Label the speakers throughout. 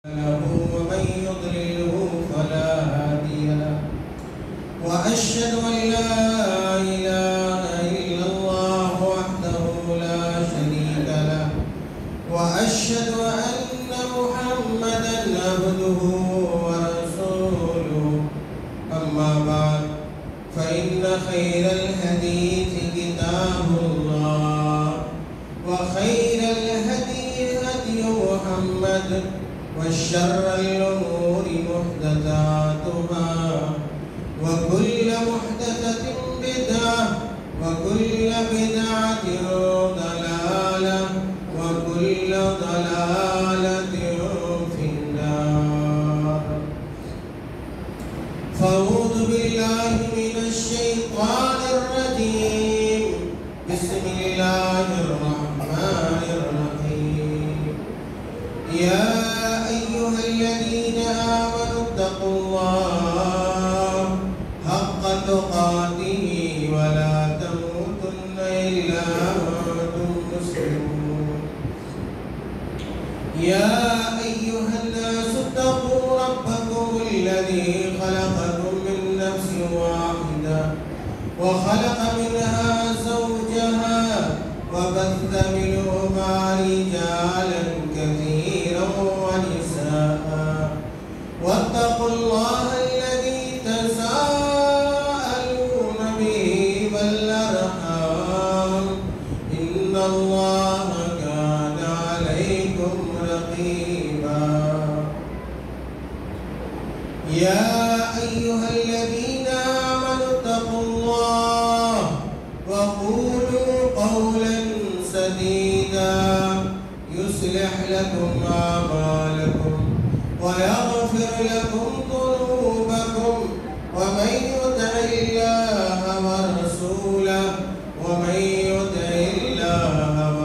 Speaker 1: له ومن يضلله فلا هادي له وأشهد أن لا إله إلا الله وحده لا شريك له وأشهد أن محمدا عبده ورسوله أما بعد فإن خير الحديث كتاب الله وخير الهدي هدي محمد وشر الأمور محدثاتها وكل محدثة بدعة وكل بدعة ضلالة وكل ضلالة في النار. فأعوذ بالله من الشيطان الرجيم. بسم الله الرحمن الرحيم. يا أيها الذين آمنوا اتقوا الله حق تقاته ولا تموتن إلا وأنتم مسلمون. يا أيها الناس اتقوا ربكم الذي خلقكم من نفس واحدة وخلق منها زوجها وبث منهما رجالا كثيرا ونساء واتقوا الله الذي تساءلون به والأرحام إن الله كان عليكم رقيبا. يا أيها الذين آمنوا اتقوا الله وقولوا قولا سديدا يصلح لكم أعمالكم ويغفر لكم ذنوبكم ومن يطع الله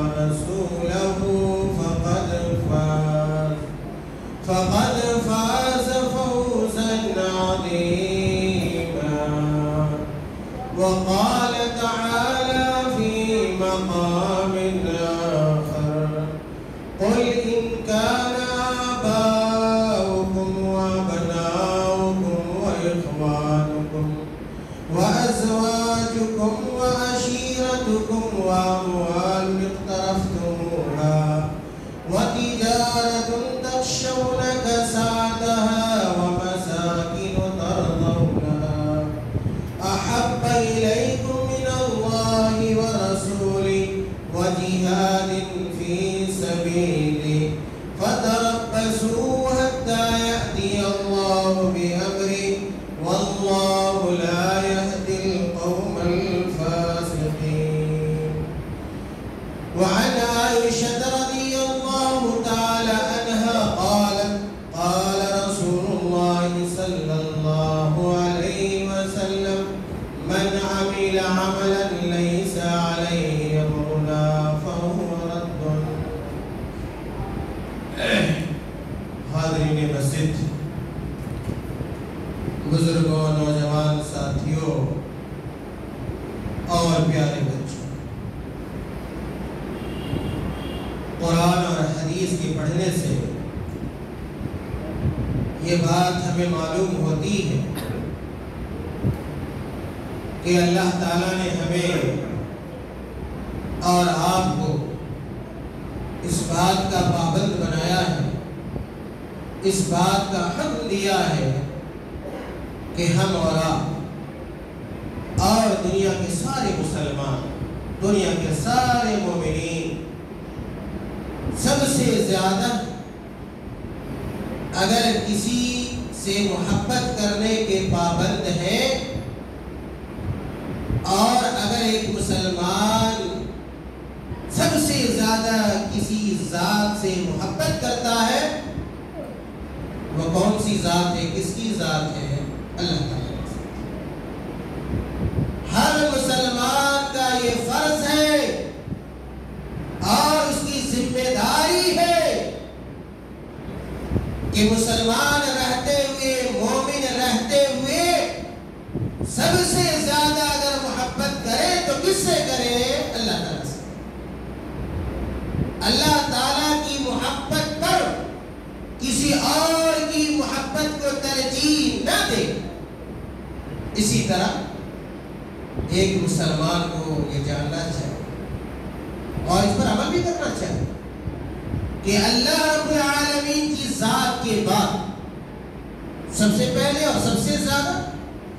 Speaker 1: ورسوله فقد فاز فوزا عظيما. وقال تعالى في مقام آخر قل إن كان آباؤكم وأبناؤكم وإخوانكم وأزواجكم وعشيرتكم وأموال اقترفتموها وتجارة تخشون كسادها ومساكن ترضونها أحب إليكم من الله ورسوله وجهاد في سبيله فتربصوا حتى يأتي الله بأمره والله لا يهدي القوم الفاسقين. وعن عائشة رضي الله تعالى عنها قالت قال رسول الله صلى الله عليه وسلم من عمل عملا ليس عليه أمرنا فهو رد. حاضرین مسجد، بزرگوں، نوجوان ساتھیوں اور پیارے بچوں، قرآن اور حدیث کے پڑھنے سے یہ بات ہمیں معلوم ہوتی ہے کہ اللہ تعالیٰ نے ہمیں اور آپ کو اس بات کا پابند بنایا ہے، اس بات کا حکم دیا ہے کہ ہم اور آپ اور دنیا کے سارے مسلمان، دنیا کے سارے مومنین سب سے زیادہ اگر کسی سے محبت کرنے کے پابند ہیں اور اگر ایک مسلمان سب سے زیادہ کسی ذات سے محبت کرتا ہے، وہ کون سی ذات ہے، کس کی ذات ہے؟ اللہ تعالیٰ. ہر مسلمان کا یہ فرض ہے اور اس کی ذمہ داری ہے کہ مسلمان رہتے ہوئے، مومن رہتے ہوئے سب سے زیادہ اگر محبت کرے تو کس سے کرے؟ اللہ تعالیٰ سے. اللہ تعالیٰ کی محبت پر کسی اور کی محبت کو ترجیح نہ دے۔ اسی طرح ایک مسلمان کو یہ جاننا چاہیے اور اس پر عمل بھی کرنا چاہیے کہ اللہ رب العالمین کی ذات کے بعد سب سے پہلے اور سب سے زیادہ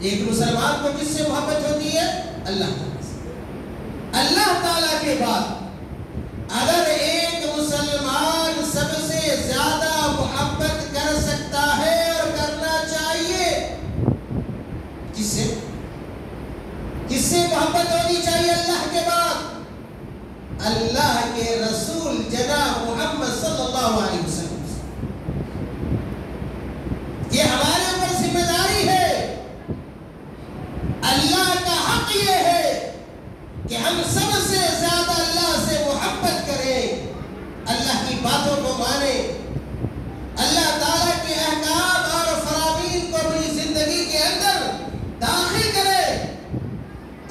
Speaker 1: ایک مسلمان کو کس سے محبت ہوتی ہے؟ اللہ تعالیٰ سے۔ اللہ تعالیٰ کے بعد اگر ایک مسلمان سب سے زیادہ محبت کر سکتا ہے اور کرنا چاہیے، کس سے؟ کس سے محبت ہونی چاہیے اللہ کے بعد؟ اللہ کے رسول جناب محمد صلی اللہ علیہ وسلم سے۔ یہ ہمارے اوپر ذمہ داری ہے، اللہ کا حق یہ ہے کہ ہم سب سے زیادہ اللہ سے محبت کریں، اللہ کی باتوں کو مانیں، اللہ تعالیٰ کے احکام اور فرامین کو اپنی زندگی کے اندر داخل کریں،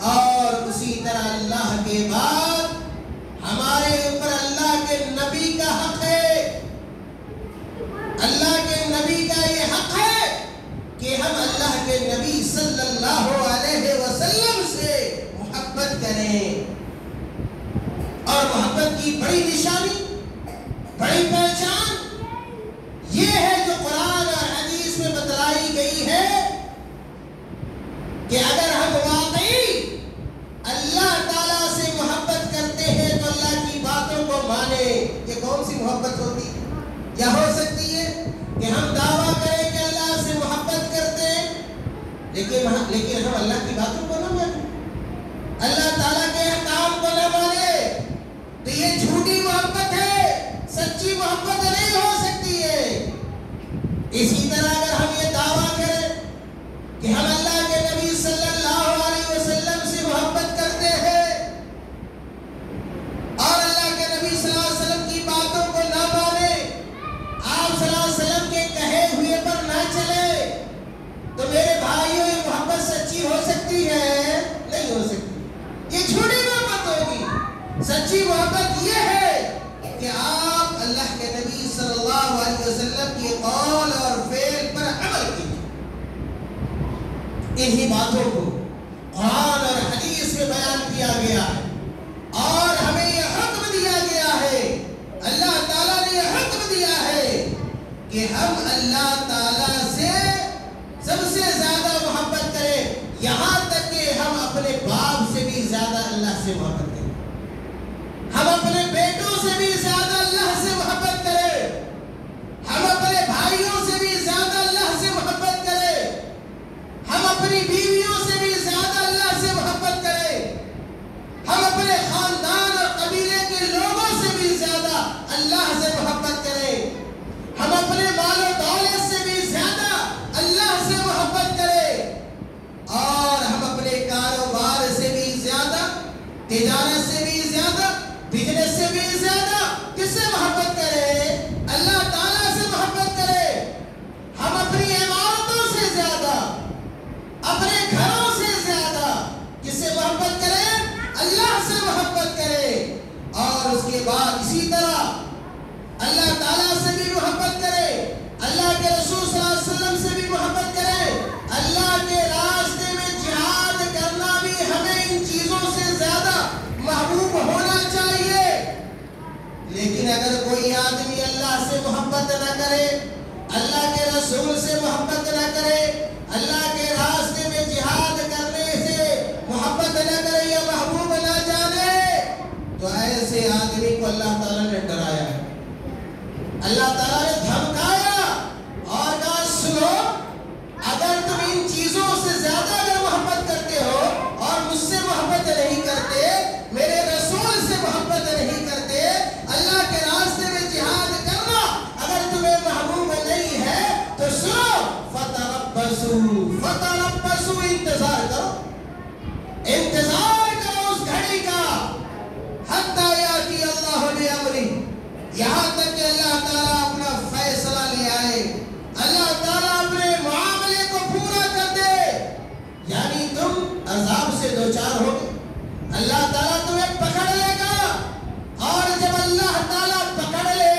Speaker 1: اور اسی طرح اللہ کے بعد ہمارے اوپر اللہ کے نبی کا حق ہے۔ اللہ کے نبی کا یہ حق ہے کہ ہم اللہ کے نبی صلی اللہ علیہ وسلم سے محبت کریں، اور محبت کی بڑی نشانی، بڑی پہچان یہ ہے جو قرآن اور حدیث میں بتلائی گئی ہے کہ اگر ہم واقعی اللہ تعالیٰ سے محبت کرتے ہیں تو اللہ کی باتوں کو مانیں۔ یہ کون سی محبت ہوتی ہے؟ کیا ہو سکتی ہے کہ ہم دعویٰ کریں کہ اللہ سے محبت کرتے ہیں لیکن ہم اللہ کی باتوں کو نہ مانیں، اللہ تعالیٰ کے احکام کو نہ مانیں؟ تو یہ جھوٹی محبت ہے، سچی محبت نہیں ہو سکتی ہے۔ اسی طرح اگر ہم یہ دعویٰ کریں کہ ہم اللہ کے نبی صلی اللہ علیہ وسلم سے محبت کرتے ہیں اور اللہ کے نبی صلی اللہ علیہ وسلم کی باتوں کو نہ مانیں، آپ صلی اللہ علیہ وسلم کے کہے ہوئے پر نہ چلے، تو میرے بھائیوں یہ محبت سچی ہو سکتی ہے؟ نہیں ہو سکتی، یہ جھوٹی محبت ہوگی۔ سچی محبت یہ ہے کہ آپ اللہ کے نبی صلی اللہ علیہ وسلم کی قول اور فعل پر عمل کیجیے۔ انہی باتوں کو قرآن اور حدیث میں بیان کیا گیا ہے، اور ہمیں یہ حکم دیا گیا ہے، اللہ تعالیٰ نے یہ حکم دیا ہے کہ ہم اللہ تعالیٰ سے سب سے زیادہ محبت کریں، یہاں تک کہ ہم اپنے باپ سے بھی زیادہ اللہ سے محبت کریں، ہم اپنے بیٹوں سے بھی زیادہ اللہ سے محبت کریں، ہم اپنے بھائیوں سے بھی زیادہ اللہ سے محبت کریں، ہم اپنی بیویوں سے بھی زیادہ اللہ سے محبت کریں، ہم اپنے خاندان اور قبیلے کے لوگوں سے بھی زیادہ اللہ سے محبت کریں، ہم اپنے مال و دولت سے بھی زیادہ اللہ سے محبت کریں، اور ہم اپنے کاروبار سے بھی زیادہ، تجارت سے بھی زیادہ، بزنس سے بھی زیادہ کس سے محبت کریں؟ اللہ تعالیٰ سے محبت کریں۔ ہم اپنی عمارتوں سے زیادہ، اپنے گھروں سے زیادہ کس سے محبت کریں؟ اللہ سے محبت کریں، اور اس کے بعد اسی طرح اللہ تعالیٰ سے بھی محبت کریں، اللہ کے رسول صلی اللہ علیہ وسلم سے بھی محبت کریں، اللہ کے راستے میں جہاد کرنا بھی ہمیں ان چیزوں سے زیادہ محبوب ہونا چاہیے۔ لیکن اگر کوئی آدمی اللہ سے محبت نہ کرے، اللہ کے رسول سے محبت نہ کرے، اللہ کے راستے میں جہاد کرنے سے محبت نہ کرے یا محبوب نہ جانے، تو ایسے آدمی کو اللہ تعالیٰ نے ڈرایا ہے، اللہ تعالیٰ نے دھمکایا اور کہا سنو، اگر تم ان چیزوں سے زیادہ اگر محبت کرتے ہو اور مجھ سے محبت نہیں کرتے، میرے رسول سے محبت نہیں کرتے، اللہ کے راستے میں جہاد کرنا اگر تمہیں محبوب نہیں ہے، تو سنو، فتربصوا، انتظار کرو، انتظار کرو اس گھڑی کا، حتی یاتی اللہ بامرہ، یہاں تک کہ اللہ تعالیٰ اپنا فیصلہ لے آئے، اللہ تعالیٰ اپنے معاملے کو پورا کر دے۔ یعنی تم عذاب سے دوچار ہو گے، اللہ تعالیٰ تمہیں پکڑ لے گا، اور جب اللہ تعالیٰ پکڑ لے،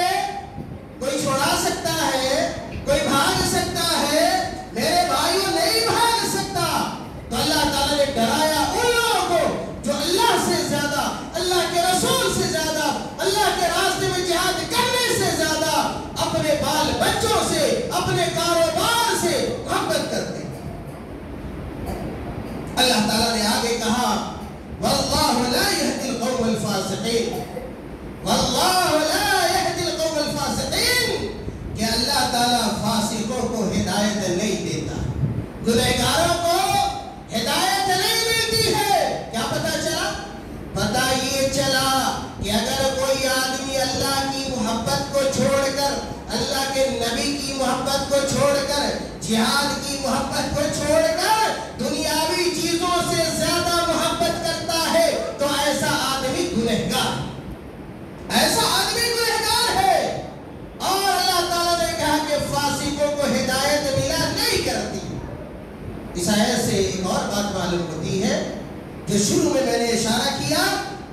Speaker 1: کوئی چھوڑا سکتا ہے؟ کہا واللہ لا یہدی القوم الفاسقین، واللہ لا یہدی القوم الفاسقین، کہ اللہ تعالیٰ فاسقوں کو ہدایت نہیں دیتا، گنہگاروں کو ہدایت نہیں ملتی ہے۔ کیا پتہ چلا؟ پتہ یہ چلا کہ اگر کوئی آدمی اللہ کی محبت کو چھوڑ کر، اللہ کے نبی کی محبت کو چھوڑ کر، جہاد کی محبت کو چھوڑ کر دنیاوی چیزوں سے زیادہ محبت کرتا ہے تو ایسا آدمی گنہگار، ایسا آدمی گنہگار ہے۔ اور اللہ تعالیٰ نے کہا کہ فاسقوں کو ہدایت ملا نہیں کرتی۔ اس آیت سے ایک اور بات معلوم ہوتی ہے جو شروع میں نے اشارہ کیا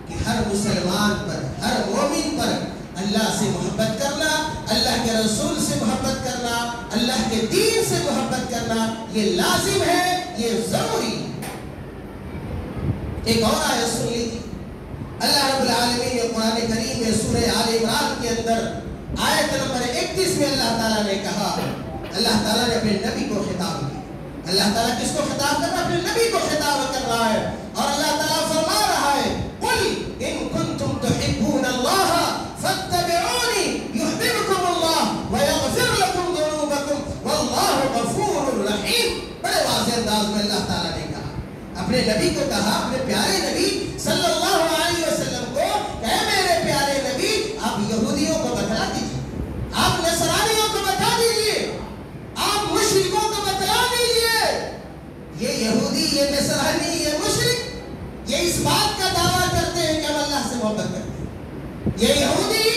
Speaker 1: کہ ہر مسلمان پر، ہر مومن پر اللہ سے محبت کرنا، اللہ کے رسول سے محبت کرنا، اللہ کے دین سے محبت کرنا یہ لازم ہے، یہ ضروری ہے۔ ایک اور آیت سن لیجیے، اللہ رب العالمین نے قرآن کریم میں سورہ آل عمران کے اندر آیت نمبر 31 میں اللہ تعالیٰ نے کہا، اللہ تعالیٰ نے اپنے نبی کو خطاب کیا۔ اللہ تعالیٰ کس کو خطاب کر رہا ہے؟ اپنے نبی کو خطاب کر رہا ہے، اور اللہ تعالیٰ فرما رہا ہے قُلْ إِن كُنتُمْ تُحِبُّونَ اللَّهَ فَاتَّبِعُونِي يُحْبِبْكُمُ اللَّهُ وَيَغْفِرْ لَكُمْ ذُنُوبَكُمْ وَاللَّهُ غَفُورٌ رَحِيمٌ۔ بڑے واضح انداز میں اللہ تعالیٰ نے کہا، اپنے نبی کو کہا، اپنے پیارے نبی صلی اللہ علیہ وسلم کو کہ اے میرے پیارے نبی، آپ یہودیوں کو بتلا دیجیے، آپ نصرانیوں کو بتا دیجیے، آپ مشرکوں کو بتلا دیجیے۔ یہ یہودی، یہ نصرانی، یہ مشرک یہ اس بات کا دعویٰ کرتے ہیں کہ ہم اللہ سے محبت کرتے ہیں۔ یہ یہودی،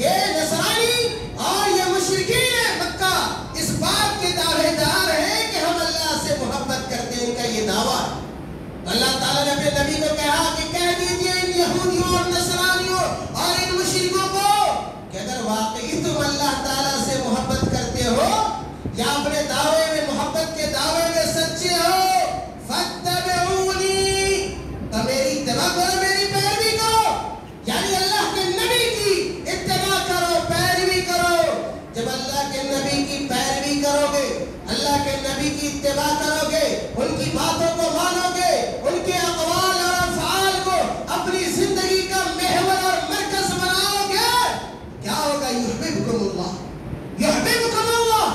Speaker 1: یہ نصرانی اور یہ مشرکین مکہ اس بات کے دعوے دار ہیں کہ ہم اللہ سے محبت کرتے ہیں، ان کا یہ دعویٰ ہے۔ اللہ تعالیٰ نے اپنے نبی کو کہا کہ کہہ دیجئے ان یہودیوں اور نصرانیوں اور ان مشرکوں کو کہ اگر واقعی تم اللہ تعالیٰ سے محبت کرتے ہو یا اپنے دعوے میں، محبت کے دعوے میں سچے ہو، فَاتَّبِعُونِي، تو میری اتباع کرو، میری پیروی کرو، یعنی اللہ کے نبی کی اتباع کرو، پیروی کرو۔ جب اللہ کے نبی کی پیروی کرو گے، اللہ کے نبی کی اتباع کرو گے، ان کی باتوں کو مانو گے، ان کے اقوال اور افعال کو اپنی زندگی کا محور اور مرکز بناؤ گے، کیا ہوگا؟ یحببکم اللہ، یحببکم اللہ،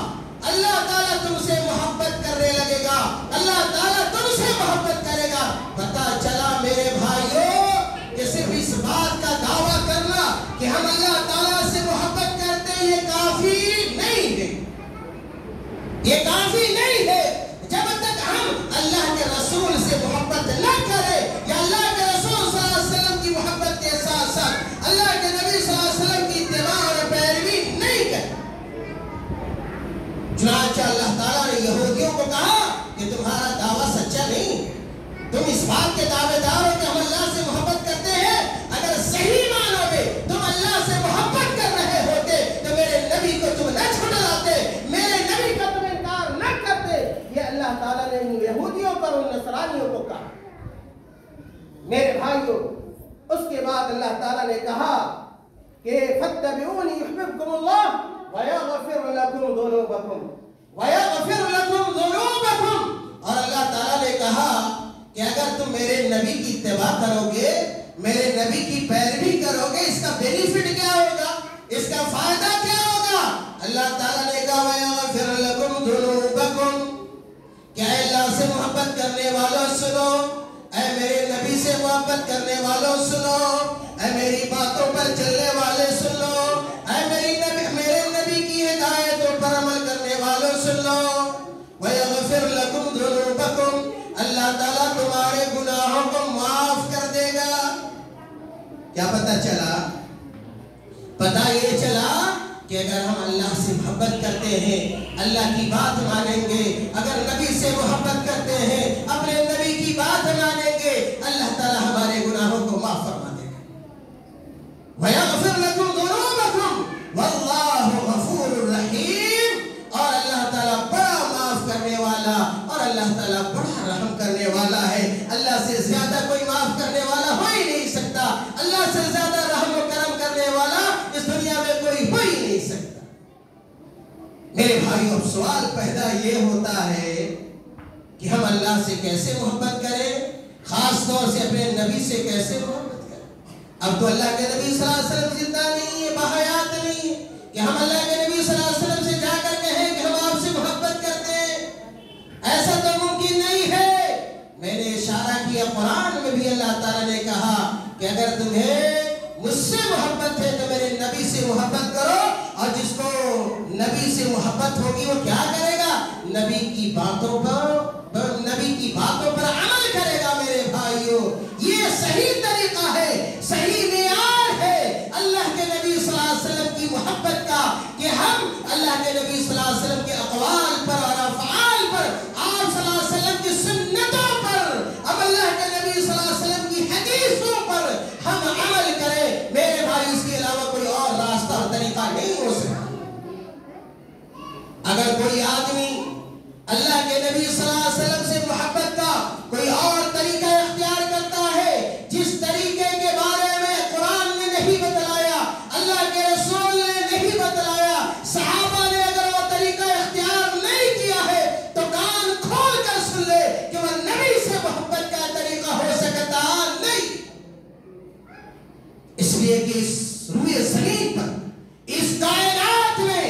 Speaker 1: اللہ تعالیٰ تم سے محبت کرنے لگے گا، اللہ تعالیٰ تم سے محبت کرے گا۔ پتہ چلا میرے بھائیوں کہ صرف اس بات کا دعویٰ کرنا کہ ہم اللہ تعالیٰ سے محبت کرتے ہیں یہ کافی نہیں ہے، یہ کافی نہیں ہے۔ جب تک ہم اللہ کے رسول سے محبت نہ کریں یا اللہ کے رسول صلی اللہ علیہ وسلم کی محبت کے ساتھ ساتھ اللہ کے نبی صلی اللہ علیہ وسلم کی اتباع اور پیروی نہیں کریں۔ چنانچہ اللہ تعالیٰ نے یہودیوں کو کہا کہ تمہارا دعویٰ سچا نہیں، تم اس بات کے دعوے دار ہو کہ ہم اللہ سے محبت کرتے ہیں، اگر صحیح معنوں میں تم اللہ سے محبت کر رہے ہوتے تو میرے نبی کو تم نہ چھٹلاتے، میرے نبی کا تم انکار نہ کرتے۔ یہ اللہ تعالیٰ نے ان یہودیوں پر، ان نصرانیوں کو کہا۔ میرے بھائیوں، اس کے بعد اللہ تعالیٰ نے کہا کہ فَاتَّبِعُونِي يُحْبِبْكُمُ اللَّهُ وَيَغْفِرْ لَكُمْ ذُنُوبَكُمْ وَيَغْفِرْ لَكُمْ ذُنُوبَكُمْ۔ اور اللہ تعالیٰ نے کہا کہ اگر تم میرے نبی کی اتباع کرو گے، میرے نبی کی پیروی کرو گے، اس کا بینیفٹ کیا ہوگا، اس کا فائدہ کیا ہوگا؟ اللہ تعالیٰ نے کہا وَيَغْفِرْ لَكُمْ ذُنُوبَكُمْ، کہ اے اللہ سے محبت کرنے والوں سنو، اے میرے نبی سے محبت کرنے والوں سنو، اے میری باتوں پر چلنے والے سن لو، اے میرے نبی کی ہدایتوں پر عمل کرنے والوں سن لو۔ وَيَغْفِرْ لَكُمْ ذُنُوبَكُمْ، اللہ تعالیٰ تمہارے گناہوں کو معاف کر دے گا۔ کیا پتہ چلا؟ پتہ یہ چلا کہ اگر ہم اللہ سے محبت کرتے ہیں، اللہ کی بات مانیں گے، اگر نبی سے محبت کرتے ہیں، اپنے نبی کی بات مانیں گے، اللہ تعالیٰ ہمارے گناہوں کو معاف فرما دے گا۔ وَيَغْفِرْ لَكُمْ ذُنُوبَكُمْ وَاللَّهُ غَفُورٌ رَحِيمٌ، اور اللہ تعالیٰ بڑا معاف کرنے والا اور اللہ تعالیٰ بڑا رحم کرنے والا ہے۔ اللہ سے زیادہ کوئی معاف کرنے والا ہو ہی نہیں سکتا، اللہ سے زیادہ رحم و کرم کرنے والا اس دنیا میں کوئی ہو ہی نہیں سکتا۔ میرے بھائیوں، سوال پیدا یہ ہوتا ہے کہ ہم اللہ سے کیسے محبت کریں، خاص طور سے اپنے نبی سے کیسے محبت کریں؟ اب تو اللہ کے نبی صلی اللہ علیہ وسلم زندہ نہیں ہے، بحیات نہیں ہے کہ ہم اللہ کے نبی صلی اللہ علیہ وسلم سے جا کر کہیں کہ ہم آپ سے محبت کرتے ہیں، ایسا تو ممکن نہیں ہے۔ میں نے اشارہ کیا قرآن میں بھی اللہ تعالیٰ نے کہا کہ اگر تمہیں مجھ سے محبت ہے تو میرے نبی سے محبت کرو، اور جس کو نبی سے محبت ہوگی وہ کیا کرے گا؟ نبی کی باتوں پر عمل کرے گا۔ میرے بھائیوں، یہ صحیح طریقہ ہے، صحیح معیار ہے اللہ کے نبی صلی اللہ علیہ وسلم کی محبت کا، کہ ہم اللہ کے نبی صلی اللہ علیہ وسلم کے اقوال پر اور افعال پر، آپ صلی اللہ علیہ وسلم کی سنتوں پر، اب اللہ کے نبی صلی اللہ علیہ وسلم کی حدیثوں پر ہم عمل کریں۔ میرے بھائی، اس کے علاوہ کوئی اور راستہ اور طریقہ نہیں ہو سکتا۔ اگر کوئی آدمی اللہ کے نبی صلی اللہ علیہ وسلم سے محبت کا کوئی اور طریقہ اختیار کرتا ہے جس طریقے کے بارے میں قرآن نے نہیں بتلایا، اللہ کے رسول نے نہیں بتلایا، صحابہ نے اگر وہ طریقہ اختیار نہیں کیا ہے تو کان کھول کر سن لے کہ وہ نبی سے محبت کا طریقہ ہو سکتا نہیں۔ اس لیے کہ اس روئے زمین پر، اس کائنات میں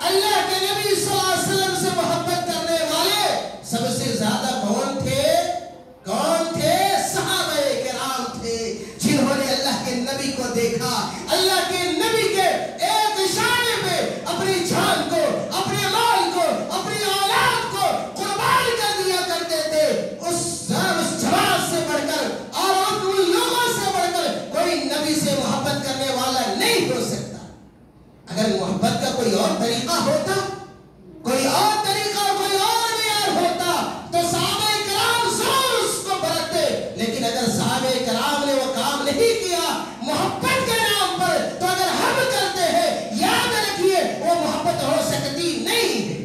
Speaker 1: اللہ کے نبی صلی اللہ علیہ وسلم سے محبت کرنے والے سب سے زیادہ کون تھے؟ صحابہ کرام تھے، جنہوں نے اللہ کے نبی کو دیکھا، اللہ کے نبی کے ایک اشارے پہ اپنی جان کو، اپنے مال کو، اپنی اولاد کو قربان کر دیا کرتے تھے۔ اس جماعت سے بڑھ کر اور ان لوگوں سے بڑھ کر کوئی نبی سے محبت کرنے والا نہیں ہو سکتا۔ اگر محبت کا کوئی اور طریقہ ہوتا، کوئی اور طریقہ، کوئی اور معیار ہوتا تو صحابہ کرام ضرور اس کو برتتے، لیکن اگر صحابہ کرام نے وہ کام نہیں کیا محبت کے نام پر، تو اگر ہم کرتے ہیں، یاد رکھیے وہ محبت ہو سکتی نہیں ہے۔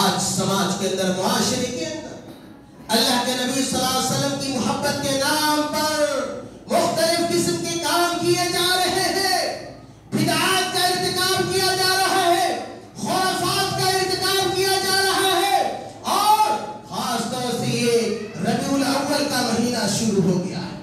Speaker 1: آج سماج کے اندر، معاشرے کے اندر اللہ کے نبی صلی اللہ علیہ وسلم کی محبت کے نام پر مختلف قسم کے کام کیے جا رہے ہیں، بدعات کا ارتکاب کیا جا رہا ہے، خرافات کا ارتکاب کیا جا رہا ہے، اور خاص طور سے یہ ربیع الاول کا مہینہ شروع ہو گیا ہے،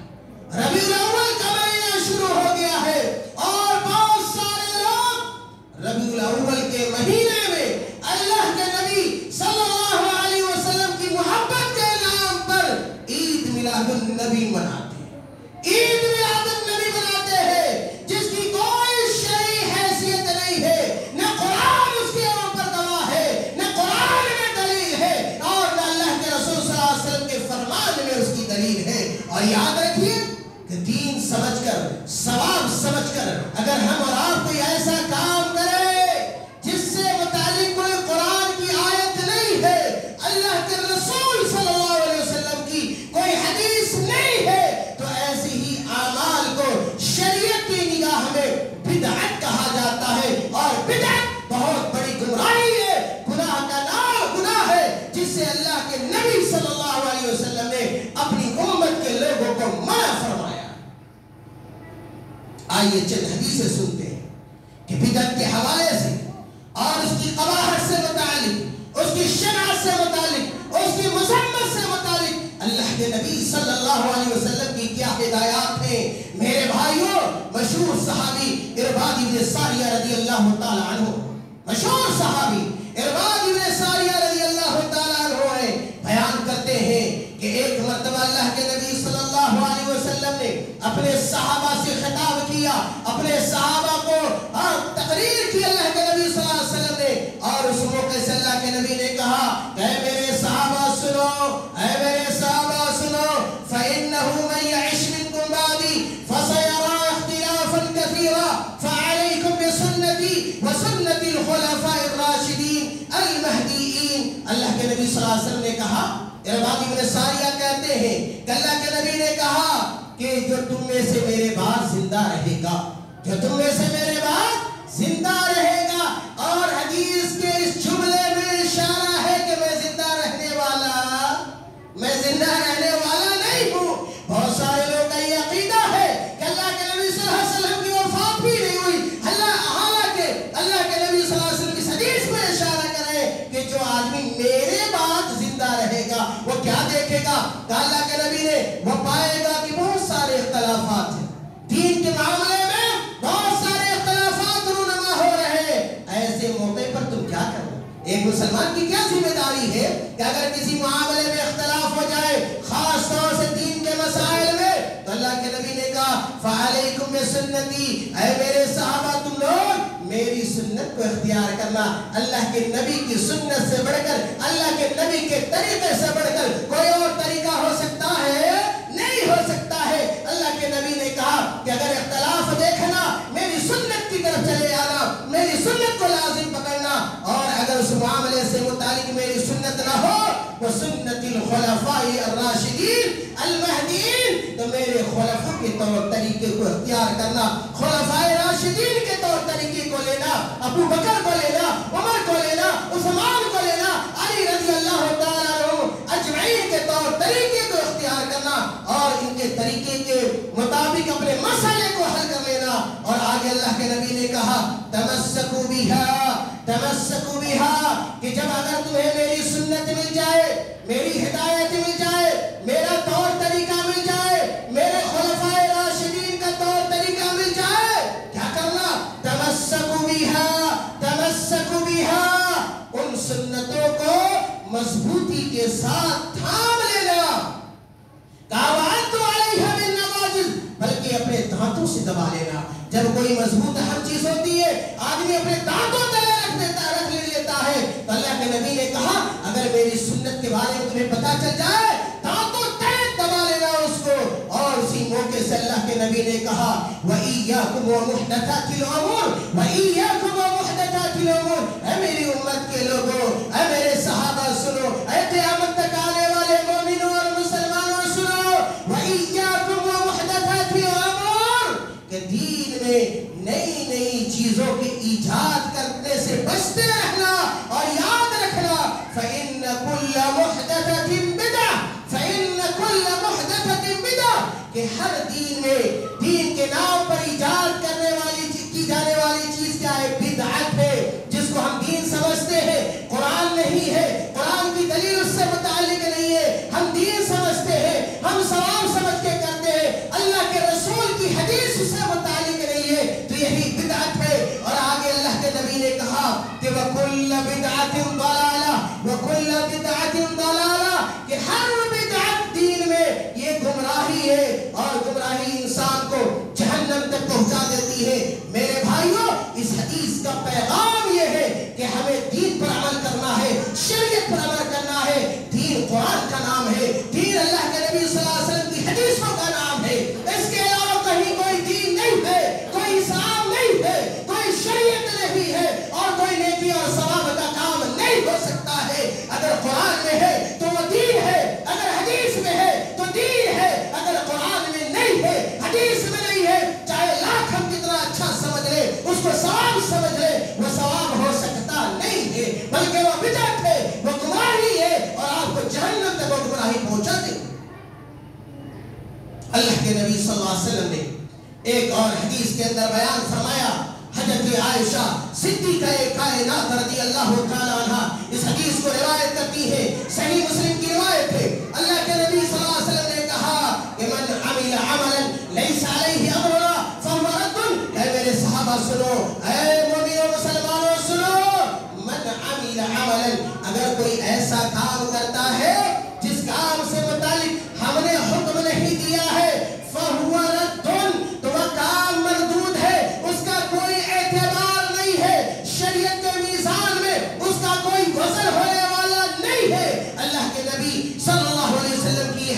Speaker 1: ربیع الاول کا مہینہ شروع ہو گیا ہے، اور بہت سارے لوگ ربیع الاول کے مہینے میں اللہ کے نبی صلی اللہ علیہ وسلم کی محبت کے نام پر عید میلاد النبی مناتے ہیں، عید میلاد النبی مناتے ہیں، جس کی کوئی شرعی حیثیت نہیں ہے، نہ قرآن اس کے اوپر گواہ ہے، نہ قرآن میں دلیل ہے، اور نہ اللہ کے رسول صلی اللہ علیہ وسلم کے فرمان میں اس کی دلیل ہے۔ اور یاد رکھیے کہ دین سمجھ کر، ثواب سمجھ کر اگر ہم اور آپ کوئی ایسا کام کریں جس سے متعلق کوئی قرآن کی آیت نہیں ہے، اللہ کے رسول صلی اللہ علیہ وسلم کی کوئی حدیث نہیں ہے، تو ایسے ہی اعمال کو شریعت کی نگاہ میں بدعت کہا جاتا ہے، اور بدعت بہت بڑی گمراہی ہے، گناہ کا نام گناہ ہے، جس سے اللہ کے نبی صلی اللہ علیہ وسلم نے اپنی امت کے لوگوں کو منع فرمایا۔ آئیے چند حدیثیں سنتے ہیں کہ بدعت کے حوالے سے اور اس کی قباحت سے متعلق، اس کی شناعت سے متعلق، اس کی مذمت سے متعلق اللہ کے نبی صلی اللہ علیہ وسلم کی کیا ہدایات ہیں۔ میرے بھائیوں، مشہور صحابی ارباد بن ساریہ رضی اللہ تعالی عنہ، مشہور صحابی ارباد بن ساریہ رضی اللہ تعالی عنہ ہے، بیان کرتے ہیں کہ ایک مرتبہ اللہ کے نبی صلی اللہ علیہ وسلم نے اپنے صحابہ سے خطاب کیا، اپنے صحابہ کو تقریر کی اللہ کے نبی صلی اللہ علیہ وسلم نے، اور اس موقع سے اللہ کے نبی نے کہا کہ اے میرے صحابہ سنو، اے میرے صحابہ سنو، فَإِنَّهُ مَن يَعِشْ مِنكُم بَعْدِي فَسَيَرَىٰ اخْتِلَافًا كَثِيرًا فَعَلَيْكُم بِسُنَّتِي وَسُنَّتِ الْخُلَفَاءِ الرَّاشِدِينَ الْمَهْدِيِّينَ۔ اللہ کے نبی صلی اللہ علیہ وسلم نے کہا، ارباد بن ساریہ کہتے ہیں کہ اللہ کے نبی نے کہا کہ جو تم میں سے میرے بعد زندہ رہے گا، جو تم میں سے میرے بعد زندہ رہے گا، اور حدیث کے اس جملے میں اشارہ ہے کہ میں زندہ رہنے والا نہیں ہوں۔ بہت سارے لوگ کا یہ عقیدہ ہے کہ اللہ کے نبی صلی اللہ علیہ وسلم کی وفات بھی نہیں ہوئی، حالانکہ اللہ کے نبی صلی اللہ علیہ وسلم کی حدیث میں اشارہ کرے کہ جو آدمی میرے بعد زندہ رہے گا وہ کیا دیکھے گا؟ اللہ کے نبی نے وہ پائے گا کہ بہت سارے اختلافات ہیں دین کے معاملے میں، بہت سارے اختلافات رونما ہو رہے ہیں۔ ایسے موقع پر تم کیا کرو؟ ایک مسلمان کی کیا ذمہ داری ہے کہ اگر کسی معاملے میں اختلاف ہو جائے، خاص طور سے دین کے مسائل میں، تو اللہ کے نبی نے کہا فَعَلَيْكُمْ بِسُنَّتِي، اے میرے صحابہ تم لوگ میری سنت کو اختیار کرنا۔ اللہ کے نبی کی سنت سے بڑھ کر، اللہ کے نبی کے طریقے سے بڑھ کر کوئی اور طریقہ ہو سکتا ہے؟ نہیں ہو سکتا ہے۔ اللہ کے نبی نے کہا کہ اگر اختلاف دیکھنا، میری سنت کی طرف چلے آنا، میری سنت کو لازم پکڑنا، اور اگر اس معاملے سے متعلق میری سنت نہ ہو وہ سنت الخلفاء الراشدین المہدیین، تو میرے خلفاء کے طور طریقے کو اختیار کرنا، خلفاء راشدین کے طور طریقے کو لینا، ابو بکر کو لینا، عمر کو لینا، عثمان کو لینا، علی رضی اللہ تعالیٰ عنہ اجمعین کے طور طریقے کو اختیار کرنا، اور ان کے طریقے کے مطابق اپنے مسئلے کو حل کر لینا۔ اور آگے اللہ کے نبی نے کہا تمسکوا بہا، تمسکوا بہا، کہ جب اگر تمہیں میری سنت مل جائے، میری ہدایت مل جائے، میرا طور طریقہ مل جائے، میرے خلفاء راشدین کا طور طریقہ مل جائے، کیا کرنا؟ تمسکوا بہا، تمسکوا بہا، ان سنتوں کو مضبوطی کے ساتھ تھام لینا، کَوَعَدْتُ عَلَيْهَا بِالنَّوَاجِذِ، بلکہ اپنے دانتوں سے دبا لینا۔ جب کوئی مضبوط ہر چیز ہوتی ہے، آدمی اپنے دانتوں تلے رکھ لیتا ہے، تو اللہ کے نبی نے کہا اگر میری سنت کے بارے میں تمہیں پتا چل جائے، دانتوں تلے دبا لینا اس کو۔ اور اسی موقع سے اللہ کے نبی نے کہا وَإِيَّاكُمْ وَمُحْدَثَاتِ الْأُمُورِ، وَإِيَّاكُمْ وَمُحْدَثَاتِ الْأُمُورِ، اے میری امت کے لوگوں، اے میرے صحابہ سنو، اے قیامت تک آنے والے مومنوں اور مسلمانوں سنو، وَإِيَّاكُمْ وَمُحْدَثَاتِ الْأُمُورِ، کہ دین میں نئی نئی چیزوں کے ایجاد کرنے سے بچتے رہنا، اور یاد رکھنا فَإِنَّ كُلَّ مُحْدَثَةٍ بِدْعَةٍ، فَإِنَّ كُلَّ مُحْدَثَةٍ بِدْعَةٍ، کہ ہر دین میں دین کے نام پر ایجاد کرنے والی کی جانے والی چیز کیا ہے؟ بدعت ہے، جس کو ہم دین سمجھتے ہیں، قرآن نہیں ہے، قرآن کی دلیل اس سے متعلق نہیں ہے، ہم دین سمجھتے ہیں، ہم ثواب سمجھ کے کرتے ہیں، اللہ کے رسول کی حدیث اس سے متعلق نہیں ہے، تو یہی بدعت ہے۔ اور آگے اللہ کے نبی نے کہا کہ وَكُلَّ بِدْعَةٍ ضَلَالَةٍ، وَكُلَّ بِدْعَةٍ ضَلَالَةٍ، کہ ہر بدعت دین میں یہ گمراہی ہے، اور گمراہی انسان کو جہنم تک پہنچا دیتی ہے۔ میرے بھائیوں، اس حدیث کا پیغام یہ ہے کہ ہمیں دین پر عمل کرنا ہے، شریعت پر عمل کرنا ہے۔ دین قرآن کا نام ہے، دین اللہ کے نبی صلی اللہ علیہ وسلم کی حدیثوں کا نام ہے، اس کے علاوہ کہیں کوئی دین نہیں ہے، کوئی اسلام نہیں ہے، کوئی شریعت نہیں ہے، اور کوئی نیکی اور ثواب کا کام نہیں ہو سکتا ہے۔ اگر قرآن میں ہے تو وہ دین ہے، اگر حدیث میں ہے تو دین ہے، اگر قرآن میں نہیں ہے، حدیث میں نہیں ہے، چاہے لاکھ ہم کتنا اچھا سمجھ لے، اس کو ثواب سمجھ لے، وہ ثواب ہو سکتا نہیں ہے، بلکہ وہ بدعت ہے، وہ گمراہی ہے، اور آپ کو جہنم تک وہ گمراہی پہنچا دے۔ اللہ کے نبی صلی اللہ علیہ وسلم نے ایک اور حدیث کے اندر بیان فرمایا، حضرت عائشہ صدیقہ کائنات رضی اللہ تعالی عنہ اس حدیث کو روایت کرتی ہے، صحیح مسلم کی روایت ہے۔ اللہ کے نبی صلی اللہ علیہ وسلم نے کہا کہ من عمل عملا لیس علیہ امرنا فهو رد، اے میرے صحابہ سنو، اے مومنوں مسلمانوں سنو، من عمل عملا، اگر کوئی ایسا کام کرتا ہے جس کام سے متعلق ہم نے حکم نہیں دیا ہے، فهو رد، تو وہ کام مردود ہے، اس کا کوئی اعتبار نہیں ہے، شریعت کے میزان میں اس کا کوئی وزن ہونے والا نہیں ہے۔ اللہ کے نبی صلی اللہ علیہ وسلم کی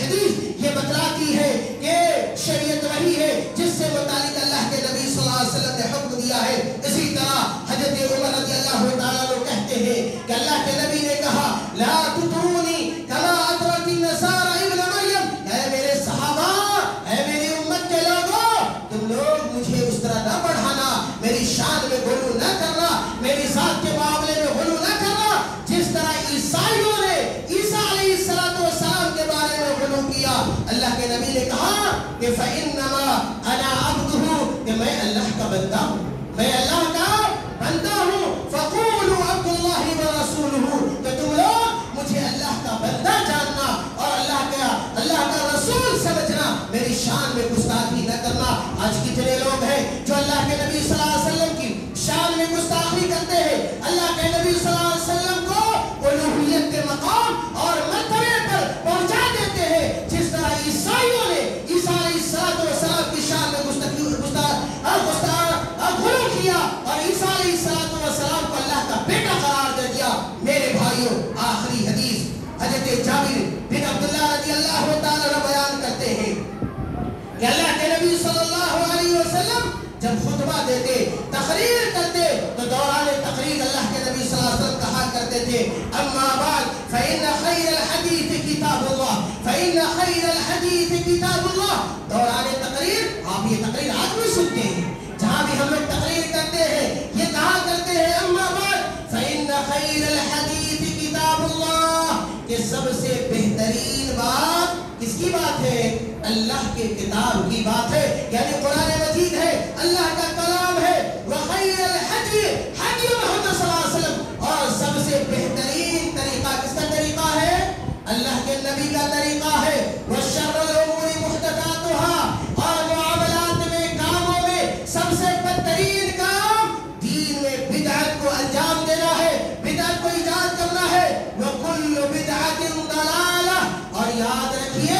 Speaker 1: آج کتنے لوگ ہیں جو اللہ کے نبی صلی اللہ علیہ وسلم کی شان میں گستاخی کرتے ہیں، اللہ کے نبی صلی اللہ علیہ وسلم کو الوہیت کے مقام اور مرتبے پر پہنچا دیتے ہیں، جس طرح عیسائیوں نے عیسیٰ علیہ السلام کی شان میں غلو کیا اور عیسیٰ علیہ السلام کو اللہ کا بیٹا قرار دے دیا۔ میرے بھائیوں، آخری حدیث حضرت جابر بن عبداللہ رضی اللہ تعالیٰ عنہ بیان کرتے ہیں کہ اللہ کے نبی صلی اللہ علیہ وسلم جب خطبہ دیتے، تقریر کرتے، تو دوران تقریر اللہ کے نبی صلی اللہ علیہ وسلم کہا کرتے تھے اما بعد فإن خیر الحدیث کتاب اللہ، فإن خیر الحدیث کتاب اللہ۔ دوران تقریر، آپ یہ تقریر آج بھی سنتے ہیں، جہاں بھی ہم لوگ تقریر کرتے ہیں یہ کہا کرتے ہیں اما بعد فإن خیر الحدیث کتاب اللہ، کہ سب سے بہترین بات کس کی بات ہے؟ اللہ کے کتاب کی بات ہے، یعنی قرآن مجید ہے، اللہ کا کلام ہے۔ وخیر الحدی حدی محمد صلی اللہ علیہ وسلم، اور سب سے بہترین طریقہ کس کا طریقہ ہے؟ اللہ کے نبی کا طریقہ ہے۔ وشر الامور محدثاتها، اور معاملات میں، کاموں میں سب سے بدترین کام دین میں بدعت کو انجام دینا ہے، بدعت کو ایجاد کرنا ہے۔ وکل بدعت ضلالہ، اور یاد رکھیے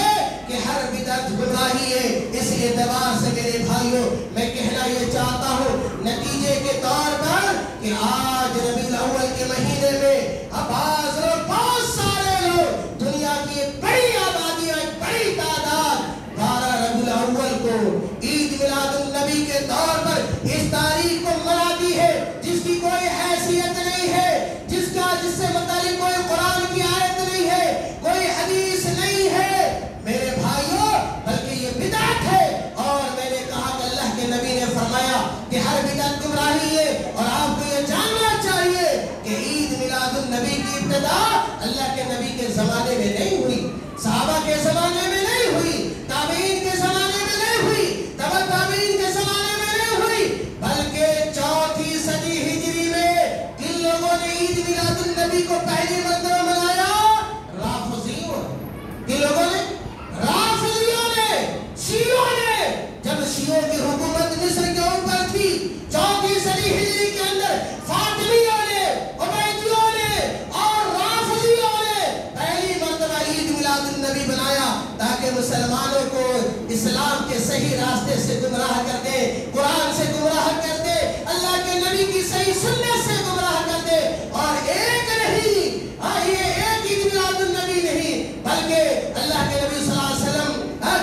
Speaker 1: کہ ہر بدعت گمراہی ہے۔ اس اعتبار سے میرے بھائیوں میں کہنا یہ چاہتا ہوں نتیجے کے طور پر کہ آج ربیع الاول کے مہینے میں بہت سارے لوگ، دنیا کی ایک بڑی آبادی اور ایک بڑی تعداد 12 ربیع الاول کو عید میلاد النبی کے طور پر اس تاریخ کو مناتی ہے، جس کی کوئی حیثیت نہیں ہے، جس سے متعلق کوئی قرآن کی آیت نہیں ہے، کوئی حدیث نہیں ہے میرے بھائیوں، بلکہ یہ بدعت ہے۔ اور میں نے کہا کہ اللہ کے نبی نے فرمایا کہ ہر بدعت گمراہی ہے، اور آپ کو یہ جاننا چاہیے کہ عید میلاد النبی کی ابتدا اللہ کے نبی کے زمانے میں نہیں ہوئی، صحابہ کے زمانے میں نہیں ہوئی، تابعین کے زمانے میں نہیں ہوئی، تبع تابعین کے زمانے میں نہیں ہوئی، بلکہ 4 صدی ہجری میں کن لوگوں نے عید میلاد النبی کو پہلی مرتبہ منایا؟ رافضیوں۔ کن لوگوں نے؟ رافضیوں نے، شیعوں نے۔ جب شیعوں کی حکومت مصر کے اوپر تھی 4 صدی ہجری کے اندر، فاطمیوں نے، عبیدیوں نے اور رافضیوں نے پہلی مرتبہ عید میلاد النبی بنایا تاکہ مسلمانوں کو اسلام کے صحیح راستے سے گمراہ کر دے، قرآن سے گمراہ کر دے، اللہ کے نبی کی صحیح سنت سے گمراہ کر دے۔ اور ایک نہیں، یہ ایک عید میلاد النبی نہیں، بلکہ اللہ کے نبی صلی اللہ علیہ وسلم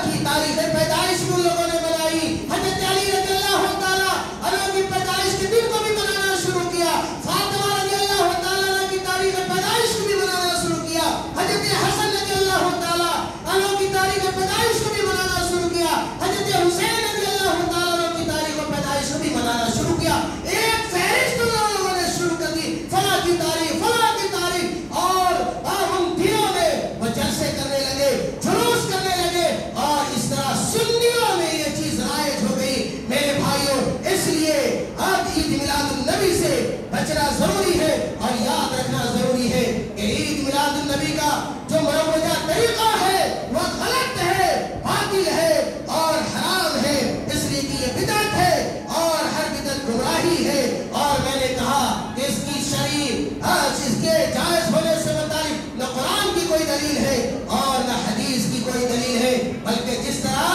Speaker 1: کی تاریخ پیدائش بھی ان لوگوں نے بنائی۔ حضرت علی رضی اللہ تعالیٰ عنہ کی پیدائش کے دن کو بھی منانا شروع کیا، فاطمہ رضی اللہ تعالیٰ عنہ کی تاریخ پیدائش کو بھی منانا شروع کیا، حضرت حسن رضی اللہ تعالیٰ عنہ کی تاریخ پیدائش کو بھی منانا شروع کیا، حضرت حسین رضی اللہ تعالیٰ عنہ کی تاریخ پیدائش کو بھی منانا شروع کیا۔ ایک فہرست ان لوگوں نے شروع کر دی، فلاں کی تاریخ، فلاں کی تاریخ، اور ان دنوں میں وہ جلسے کرنے لگے، جلوس کرنے لگے، اور اس طرح سنیوں میں یہ چیز رائج ہو گئی۔ میرے بھائیوں، اس لیے اب عید میلاد النبی سے بچنا ضروری ہے اور یاد رکھنا ضروری ہے کہ عید میلاد النبی کا جو مروجہ طریقہ ہے وہ غلط ہے، باطل ہے اور حرام ہے، اس لیے کہ یہ بدعت ہے اور ہر بدعت گمراہی ہے۔ اور میں نے کہا کہ اس کی شریع، اس کے جائز ہونے سے متعلق نہ قرآن کی کوئی دلیل ہے اور نہ حدیث کی کوئی دلیل ہے، بلکہ جس طرح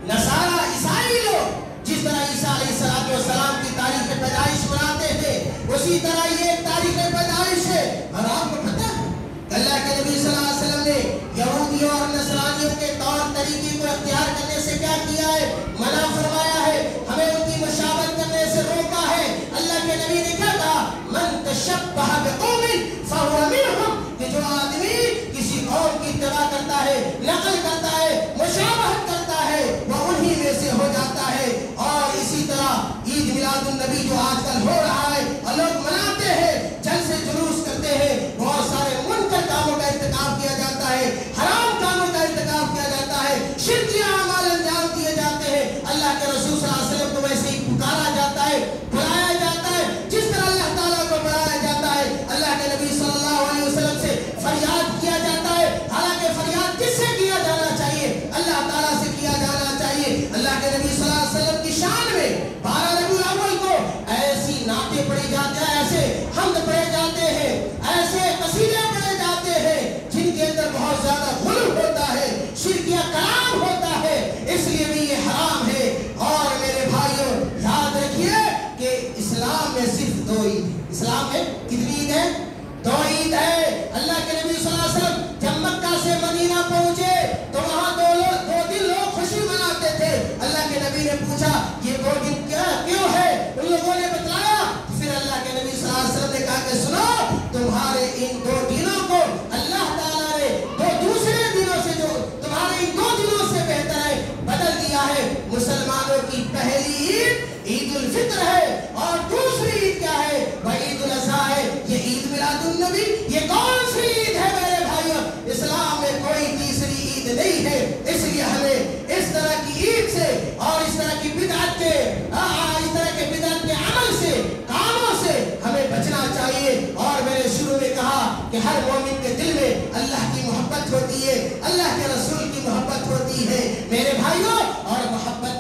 Speaker 1: نصارہ عیسائی لوگ جس طرح عیسیٰ علیہ السلام کی تاریخ پیدائش مناتے تھے، اسی طرح یہ ایک تاریخ پیدائش ہے۔ اور آپ کو پتہ ہے کہ اللہ کے نبی صلی اللہ علیہ وسلم نے یہودیوں اور نصرانیوں کے طور طریقے کو اختیار کرنے سے کیا کیا ہے؟ منع فرمایا ہے، ہمیں ان کی مشابہت کرنے سے روکا ہے۔ اللہ کے نبی نے کیا کہا؟ من تشبہ بقوم فہو منہم، کہ جو آدمی کسی قوم کی اتباع کرتا ہے، نقل کرتا ہے، مشابہت کرتا ہے، وہ انہی میں سے ہو جاتا ہے۔ اور اسی طرح عید میلاد النبی جو آج کل ہو رہا ہے اور لوگ مناتے ہیں، جلسے جلوس کرتے ہیں، بہت سارے منکر کاموں کا ارتکاب کیا جاتا ہے، حرام کاموں کا ارتکاب کیا جاتا ہے، شرکی اعمال انجام دیے جاتے ہیں۔ اللہ کے رسول صلی اللہ علیہ وسلم کو ویسے ہی پکارا جاتا ہے، بلایا جاتا ہے، جس طرح اللہ تعالیٰ کو بلایا جاتا ہے۔ اللہ کے نبی صلی اللہ علیہ وسلم سے فریاد کیا جاتا ہے، حالانکہ فریاد کس سے کیا جانا چاہیے؟ اللہ تعالیٰ سے کیا جانا چاہیے۔ اللہ کے نبی اسلام میں کتنی عید ہے؟ 2 عید ہے۔ اللہ کے نبی صلی اللہ علیہ وسلم جب مکہ سے مدینہ پہنچے تو وہاں 2 دن لوگ خوشی مناتے تھے۔ اللہ کے نبی نے پوچھا یہ 2 دن کیوں ہے؟ ان لوگوں نے بتایا۔ پھر اللہ کے نبی صلی اللہ علیہ وسلم نے کہا کہ سنو، تمہارے ان 2 دنوں کو اللہ تعالیٰ نے 2 دوسرے دنوں سے جو تمہارے ان 2 دنوں سے بہتر ہے بدل دیا ہے۔ مسلمانوں کی پہلی عید عید الفطر ہے اور دوسری عید کیا ہے؟ وہ عید الاضحیٰ ہے۔ یہ عید میلاد النبی یہ کون سی عید ہے میرے بھائیوں؟ اسلام میں کوئی تیسری عید نہیں ہے۔ اس لیے ہمیں اس طرح کی عید سے اور اس طرح کی بدعت کے عمل سے کاموں سے ہمیں بچنا چاہیے۔ اور میں نے شروع میں کہا کہ ہر مومن کے دل میں اللہ کی محبت ہوتی ہے، اللہ کے رسول کی محبت ہوتی ہے میرے بھائیوں۔ اور محبت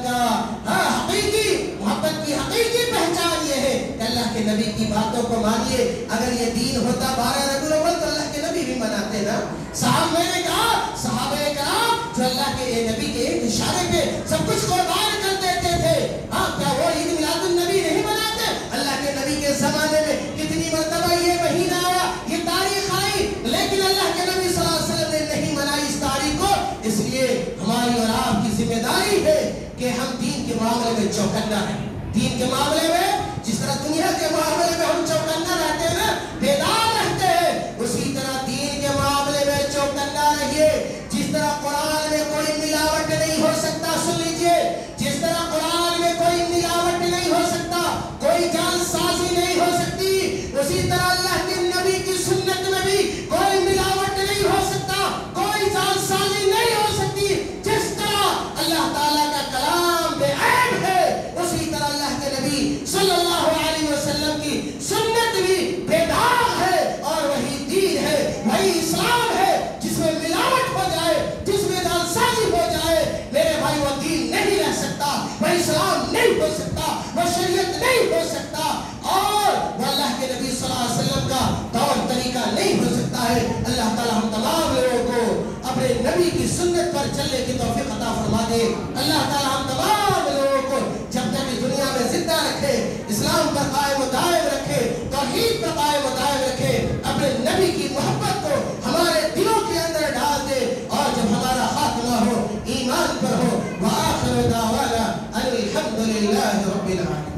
Speaker 1: کی حقیقی پہچان یہ ہے کہ اللہ کے نبی کی باتوں کو مانیے۔ اگر یہ دین ہوتا 12 ربیع الاول تو اللہ کے نبی بھی مناتے نا۔ صاحب میں نے کہا صحابہ کرام جو اللہ کے نبی کے ایک اشارے پہ سب کچھ قربان کر دیتے تھے، ہاں کیا وہ عید میلاد النبی نہیں مناتے؟ اللہ کے نبی کے زمانے میں کتنی مرتبہ یہ مہینہ آیا، یہ تاریخ آئی، لیکن اللہ کے نبی صلی اللہ علیہ وسلم نے نہیں منائی اس تاریخ کو۔ اس لیے ہماری اور آپ کی ذمہ داری ہے کہ ہم دین کے معاملے میں چوکنا رہیں۔ دین کے معاملے میں جس طرح دنیا کے معاملے میں ہم چوکنا رہتے ہیں نا، بیدار رہتے ہیں، اسی طرح دین کے معاملے میں چوکنا رہیے۔ جس طرح قرآن میں کوئی ملاوٹ نہیں ہو سکتا، سن لیجئے، جس طرح قرآن میں کوئی ملاوٹ نہیں ہو سکتا، کوئی جعل سازی نہیں ہو سکتی، اسی طرح اللہ کے نبی کی سنت میں بھی کوئی ملاوٹ نہیں ہو سکتا، کوئی جعل سازی نہیں ہو سکتی۔ جس طرح اللہ تعالیٰ کا کلام بے عیب ہے، اسی طرح اللہ کے نبی صلی اللہ علیہ وسلم کی سنت بھی بے داغ ہے، اور وہی دین ہے، وہی اسلام ہے۔ جس میں ملاوٹ ہو جائے، جس میں جعل سازی ہو جائے، میرے بھائی وہ دین نہیں رہ سکتا، وہ اسلام نہیں ہو سکتا، وہ شریعت نہیں ہو سکتا، اور وہ اللہ کے نبی صلی اللہ علیہ وسلم کا طور طریقہ نہیں ہو سکتا ہے۔ اللہ تعالیٰ ہم تمام لوگوں کو اپنے نبی کی سنت پر چلنے کی توفیق عطا فرما دے۔ اللہ تعالیٰ ہم تمام لوگوں کو جب تک دنیا میں زندہ رکھے، اسلام پر قائم و دائم رکھے، توحید پر قائم و دائم رکھے، اپنے نبی کی محبت کو ہمارے دلوں کے اندر ڈال دے، اور جب ہمارا خاتمہ ہو ایمان پر ہو۔ وآخر دعوانا ان الحمد للہ رب العالمین۔